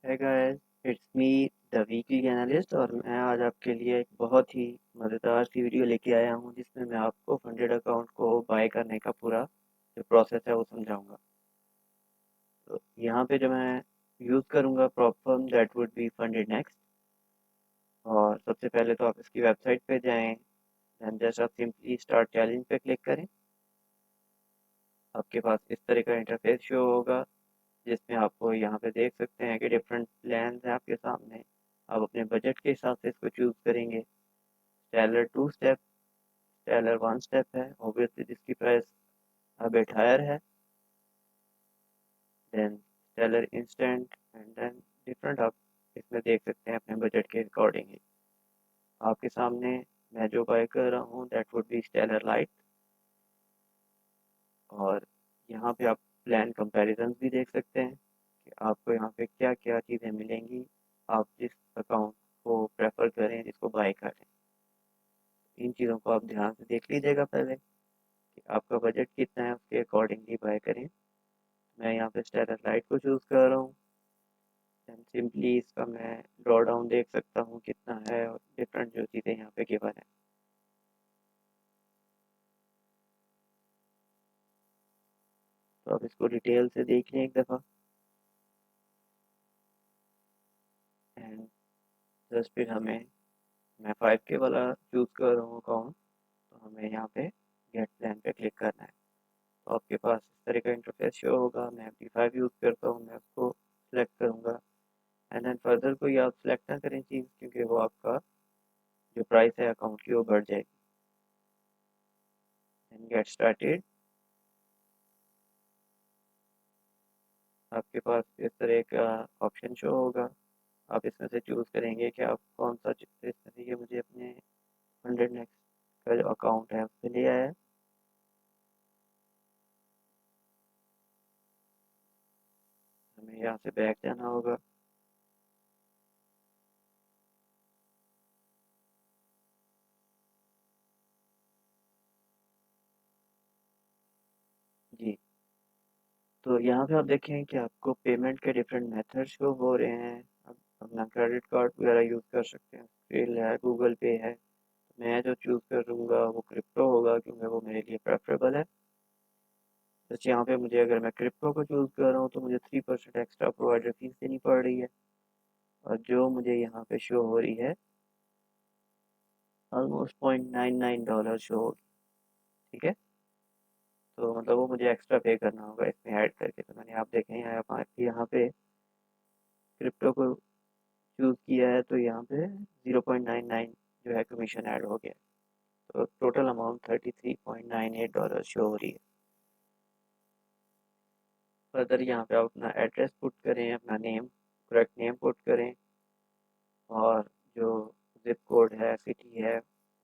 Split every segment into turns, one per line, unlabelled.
है guys, it's me the weekly analyst और मैं आज आपके लिए एक बहुत ही मज़ेदार सी वीडियो लेके आया हूँ जिसमें मैं आपको फंडेड अकाउंट को बाय करने का पूरा जो प्रोसेस है वो समझाऊंगा। तो यहाँ पे जो मैं यूज़ करूँगा platform that would B funded next. और सबसे पहले तो आप इसकी वेबसाइट पे जाएं, देन जस्ट आप सिंपली स्टार्ट चैलेंज पे क्लिक करें। आपके पास इस तरह का इंटरफेस शो होगा जिसमें आपको यहाँ पे देख सकते हैं कि डिफरेंट प्लान्स हैं आपके सामने। आप अपने बजट के हिसाब से इसको चूज़ करेंगे। स्टेलर 2 स्टेप, स्टेलर 1 स्टेप है ऑब्वियसली जिसकी प्राइस अब हायर है। Then stellar instant and then different आप इसमें देख सकते हैं अपने बजट के अकॉर्डिंगली। आपके सामने मैं जो बाय कर रहा हूँ that would be stellar light. और यहाँ पे आप प्लान कंपैरिजन भी देख सकते हैं कि आपको यहाँ पे क्या क्या चीज़ें मिलेंगी आप जिस अकाउंट को प्रेफर करें, जिसको बाय करें। इन चीज़ों को आप ध्यान से देख लीजिएगा पहले कि आपका बजट कितना है, उसके अकॉर्डिंगली बाय करें। मैं यहाँ पे स्टेलर लाइट को चूज़ कर रहा हूँ। एंड सिंपली इसका मैं ड्रॉ डाउन देख सकता हूँ कितना है और डिफरेंट जो चीज़ें यहाँ पे गिवन है। तो आप इसको डिटेल से देख लें एक दफ़ा। एंड जस्ट फिर मैं 5K वाला चूज़ कर रहा हूँ अकाउंट, तो हमें यहाँ पे गेट प्लान पे क्लिक करना है। तो आपके पास इस तरह का इंटरफेस शो होगा। मैं MP5 यूज़ करता हूँ, मैं उसको सेलेक्ट करूँगा। एंड देन फर्दर कोई आप सेलेक्ट ना करें चीज़, क्योंकि वो आपका जो प्राइस है अकाउंट की वो बढ़ जाएगी। And get started. आपके पास इस तरह का ऑप्शन शो होगा। आप इसमें से चूज़ करेंगे कि आप कौन सा इस तरीके मुझे अपने 100 नेक्स्ट का जो अकाउंट है उससे लिया है। हमें यहाँ से बैक जाना होगा। जी, तो यहाँ पे आप देखें कि आपको पेमेंट के डिफरेंट मेथड शो हो रहे हैं। आप अपना क्रेडिट कार्ड वगैरह यूज़ कर सकते हैं, स्क्रिल है, गूगल पे है। मैं जो चूज़ करूँगा वो क्रिप्टो होगा क्योंकि वो मेरे लिए प्रेफरेबल है। जैसे यहाँ पे मुझे अगर मैं क्रिप्टो को चूज़ कर रहा हूँ तो मुझे 3% एक्स्ट्रा प्रोवाइडर फीस देनी पड़ रही है। और जो मुझे यहाँ पे शो हो रही है ऑलमोस्ट $0.99 शो होगी। ठीक है, तो मतलब वो मुझे एक्स्ट्रा पे करना होगा इसमें ऐड करके। तो मैंने आप देखें यहाँ पे क्रिप्टो को चूज़ किया है तो यहाँ पे 0.99 जो है कमीशन ऐड हो गया। तो टोटल अमाउंट $33.98 शो हो रही है। फर्दर यहाँ पे आप अपना एड्रेस पुट करें, अपना नेम करेक्ट नेम पुट करें और जो जिप कोड है, सिटी है,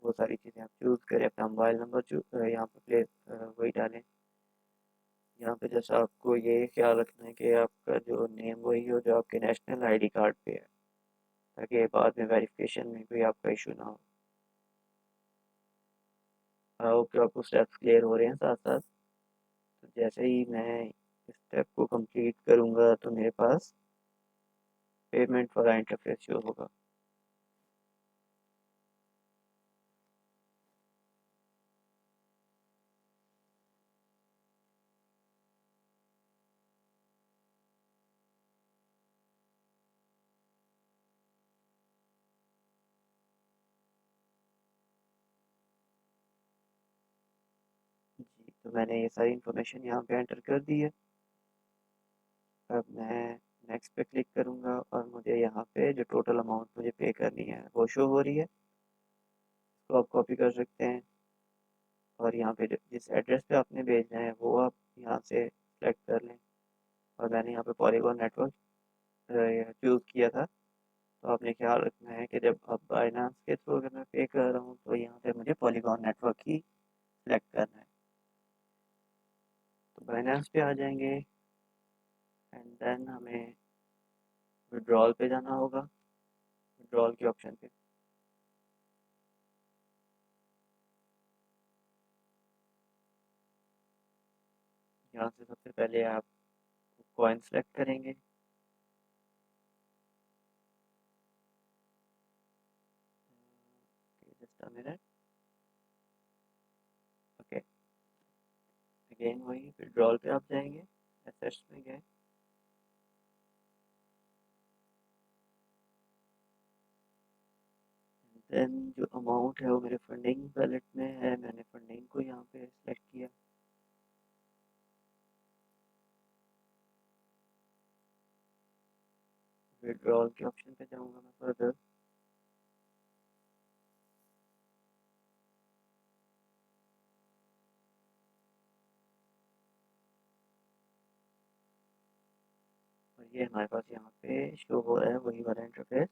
वो सारी चीज़ें आप चूज़ करें। अपना मोबाइल नंबर यहाँ पे प्लेस वही डालें। यहाँ पे जैसा आपको ये ख्याल रखना है कि आपका जो नेम वही हो जो आपके नेशनल आईडी कार्ड पे है, ताकि बाद में वेरिफिकेशन में कोई आपका इशू ना हो। ओके, आपको स्टेप्स क्लियर हो रहे हैं साथ साथ। तो जैसे ही मैं इस स्टेप को कंप्लीट करूँगा तो मेरे पास पेमेंट वाला इंटरफेस शो होगा। जी, तो मैंने ये सारी इन्फॉर्मेशन यहाँ पे एंटर कर दी है। अब मैं नेक्स्ट पे क्लिक करूँगा और मुझे यहाँ पे जो टोटल अमाउंट मुझे पे करनी है वो शो हो रही है। इसको आप कॉपी कर सकते हैं और यहाँ पे जिस एड्रेस पे आपने भेजना है वो आप यहाँ से सेलेक्ट कर लें। और मैंने यहाँ पे पॉलीगॉन नेटवर्क चूज़ किया था। तो आपने ख्याल रखना है कि जब आप बाइनांस के थ्रू अगर मैं पे कर रहा हूँ तो यहाँ पे मुझे पॉलीगॉन नेटवर्क ही सेलेक्ट करना है। तो बाइनांस पे आ जाएंगे एंड देन हमें विड्रॉल पे जाना होगा, विड्रॉल के ऑप्शन पे। यहाँ से सबसे पहले आप कॉइन सेलेक्ट करेंगे। a minute. ओके, अगेन वही विड्रॉल पे आप जाएंगे, एसेट्स में गए, देन जो अमाउंट है वो मेरे फंडिंग वैलेट में है, मैंने फंडिंग को यहाँ पे सिलेक्ट किया। विड्रॉल के ऑप्शन पे जाऊँगा मैं फर्दर, और ये हमारे पास यहाँ पे शो हो रहा है वही वाला इंटरफेस।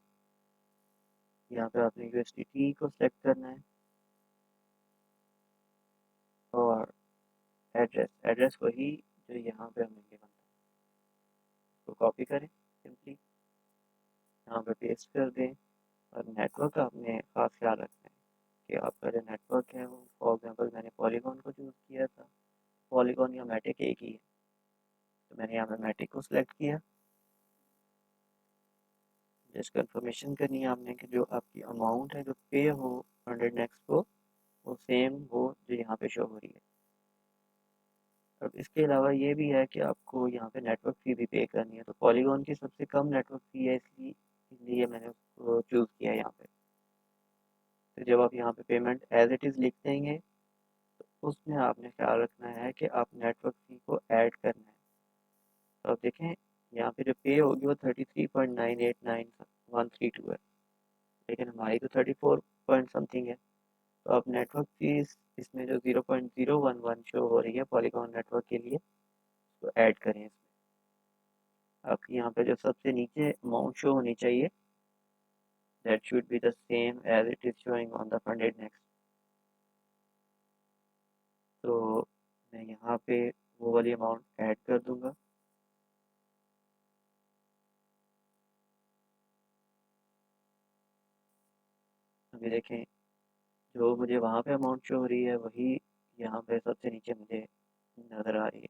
यहाँ पे आपने USDT को सिलेक्ट करना है और एड्रेस वही जो यहाँ पे हमें गिवन था, उसको कॉपी करें सिंपली, यहाँ पे पेस्ट कर दें। और नेटवर्क का आपने ख़ास ख्याल रखना है कि आपका जो नेटवर्क है वो, फॉर एग्जांपल मैंने पॉलीगॉन को चूज़ किया था, पॉलीगॉन या मैटिक एक ही है, तो मैंने यहाँ पे मैटिक को सिलेक्ट किया। जस्ट कंफर्मेशन करनी है आपने कि जो आपकी अमाउंट है जो पे हो 100 नेक्स्ट को, वो सेम हो जो यहाँ पे शो हो रही है। अब इसके अलावा ये भी है कि आपको यहाँ पे नेटवर्क फ़ी भी पे करनी है, तो पॉलीगॉन की सबसे कम नेटवर्क फ़ी है, इसलिए मैंने उसको चूज़ किया यहाँ पे। तो जब आप यहाँ पे पेमेंट एज इट इज़ लिख देंगे, तो उसमें आपने ख्याल रखना है कि आप नेटवर्क फ़ी को ऐड करना है। तो आप देखें यहाँ पे जो पे होगी वो 33.989132 है, लेकिन हमारी तो 34 पॉइंट समथिंग है। तो आप नेटवर्क फीस इसमें जो 0.011 शो हो रही है पॉलीगॉन नेटवर्क के लिए, उसको ऐड करें इसमें। आपकी यहाँ पे जो सबसे नीचे अमाउंट शो होनी चाहिए, that should be the same as it is showing on the funded next. तो मैं यहाँ पे वो वाली अमाउंट ऐड कर दूंगा। अभी देखें जो मुझे वहाँ पे अमाउंट शो हो रही है वही यहाँ पे सबसे नीचे मुझे नज़र आ रही है।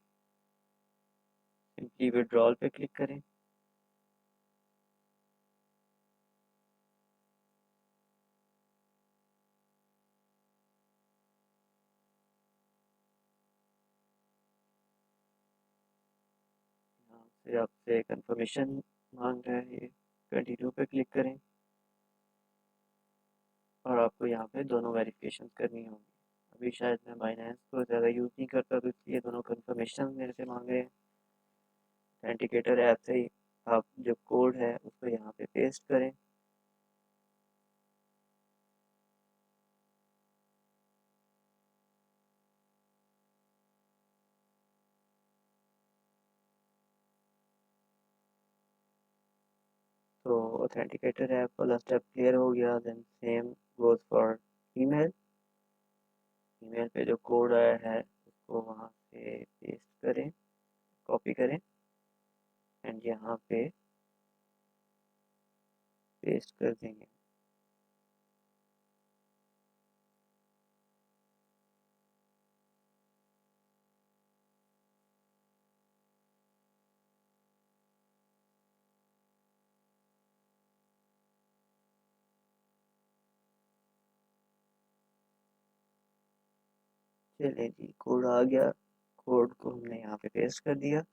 सिंपली विड्रॉल पे क्लिक करें, यहाँ से आपसे कंफर्मेशन मांग रहा है, ये कंटिन्यू पे क्लिक करें और आपको यहाँ पे दोनों वेरिफिकेशन करनी होगी। अभी शायद मैं बाइनेंस को ज़्यादा यूज़ नहीं करता, तो इसलिए दोनों कंफर्मेशन मेरे से मांग रहे हैं। ऑथेंटिकेटर ऐप से ही आप जो कोड है उसको यहाँ पे पेस्ट करें, तो ऑथेंटिकेटर ऐप वाला स्टेप क्लियर हो गया। Then same goes for email. Email पे जो कोड आया है उसको वहाँ से पेस्ट करें, कॉपी करें एंड यहाँ पे पेस्ट कर देंगे। चलिए जी, कोड आ गया, कोड को हमने यहाँ पे पेस्ट कर दिया।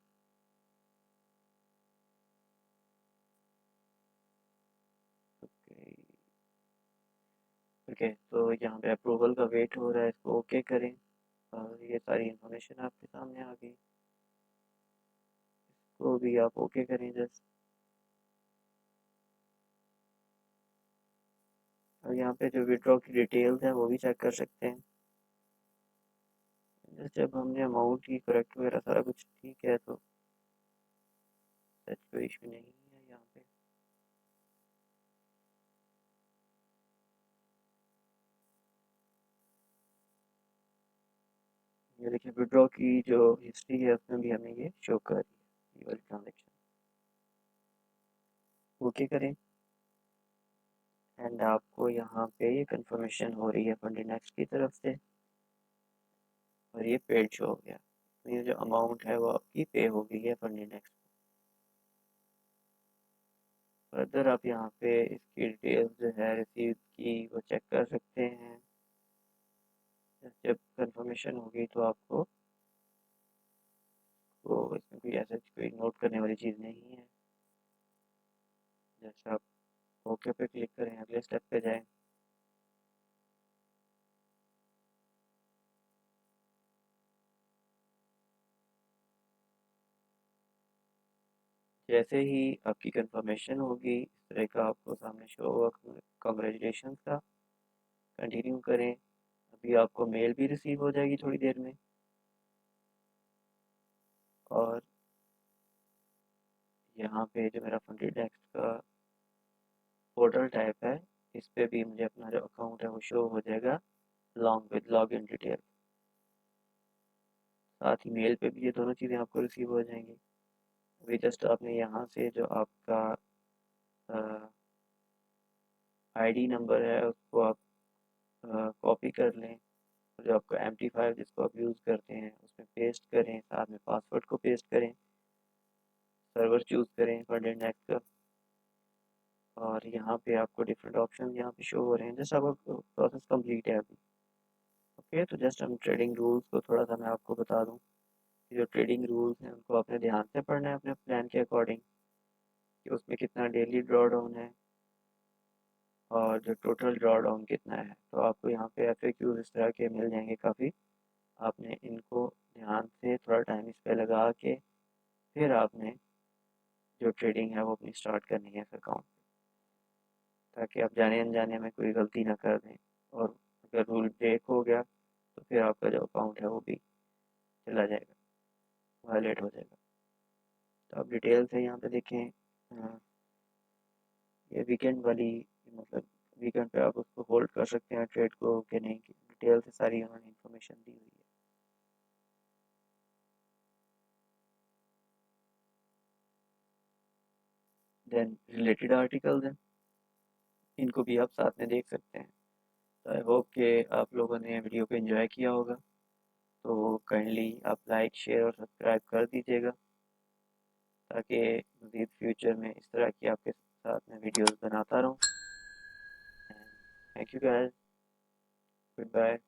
ओके ओके, तो यहाँ पे अप्रूवल का वेट हो रहा है, इसको ओके करें और ये सारी इंफॉर्मेशन आपके सामने आ गई, इसको भी आप ओके करें जस्ट। और यहाँ पे जो विड्रॉ की डिटेल्स हैं वो भी चेक कर सकते हैं। जस्ट जब हमने अमाउंट की करेक्ट वगैरह सारा कुछ ठीक है तो सच कोई इशू नहीं है यहाँ पे। ये देखिए विड्रॉ की जो हिस्ट्री है उसमें भी हमें ये शो कर रही है, ये वाली ट्रांजेक्शन। ओके करें एंड आपको यहाँ पे ये कंफर्मेशन हो रही है फंडिनेक्स की तरफ से और ये पेड शो हो गया। तो ये जो अमाउंट है वो आपकी पे हो गई है फंडिनेक्स। फर्दर आप यहाँ पे इसकी डिटेल्स जो है रिसीव की वो चेक कर सकते हैं। इन्फॉर्मेशन होगी तो आपको तो इसमें कोई ऐसा कोई नोट करने वाली चीज़ नहीं है। जैसे आप ओके पे क्लिक करें, अगले स्टेप पे जाएं। जैसे ही आपकी कंफर्मेशन होगी इस तरह का आपको सामने शो होगा, कॉन्ग्रेचुलेशन का, कंटिन्यू करें। अभी आपको मेल भी रिसीव हो जाएगी थोड़ी देर में। और यहाँ पे जो मेरा फंडेड नेक्स्ट का पोर्टल टाइप है, इस पे भी मुझे अपना जो अकाउंट है वो शो हो जाएगा long with log in detail. साथ ही मेल पे भी ये दोनों चीज़ें आपको रिसीव हो जाएंगी। अभी जस्ट आपने यहाँ से जो आपका आईडी नंबर है उसको आप कॉपी कर लें, जो आपका MT5 जिसको आप यूज़ करते हैं उसमें पेस्ट करें, साथ में पासवर्ड को पेस्ट करें, सर्वर चूज़ करें फंडेड नेक्स्ट का। और यहाँ पे आपको डिफरेंट ऑप्शन यहाँ पे शो हो रहे हैं। जस्ट आपका प्रोसेस कंप्लीट है अभी। ओके, तो जस्ट हम ट्रेडिंग रूल्स को थोड़ा सा मैं आपको बता दूँ कि जो ट्रेडिंग रूल्स हैं उनको आपने ध्यान से पढ़ना है अपने प्लान के अकॉर्डिंग, कि उसमें कितना डेली ड्रॉ डाउन है और जो टोटल ड्रॉ डाउन कितना है। तो आपको यहाँ पे FAQs इस तरह के मिल जाएंगे काफ़ी। आपने इनको ध्यान से थोड़ा टाइम इस पे लगा के फिर आपने जो ट्रेडिंग है वो अपनी स्टार्ट करनी है इस अकाउंट, ताकि आप जाने अनजाने में कोई गलती ना कर दें। और अगर रूल ब्रेक हो गया तो फिर आपका जो अकाउंट है वो भी चला जाएगा, वायलेट हो जाएगा। तो आप डिटेल से यहाँ पे देखें। ये वीकेंड वाली, मतलब वीकेंड पे आप उसको होल्ड कर सकते हैं ट्रेड को कि नहीं, डिटेल से सारी उन्होंने इन्फॉर्मेशन दी हुई है। देन रिलेटेड आर्टिकल्स हैं, इनको भी आप साथ में देख सकते हैं। तो आई होप कि आप लोगों ने वीडियो को एंजॉय किया होगा। तो काइंडली आप लाइक शेयर और सब्सक्राइब कर दीजिएगा, ताकि मज़ीद फ्यूचर में इस तरह की आपके साथ में वीडियोस बनाता रहूँ। Thank you guys, good bye.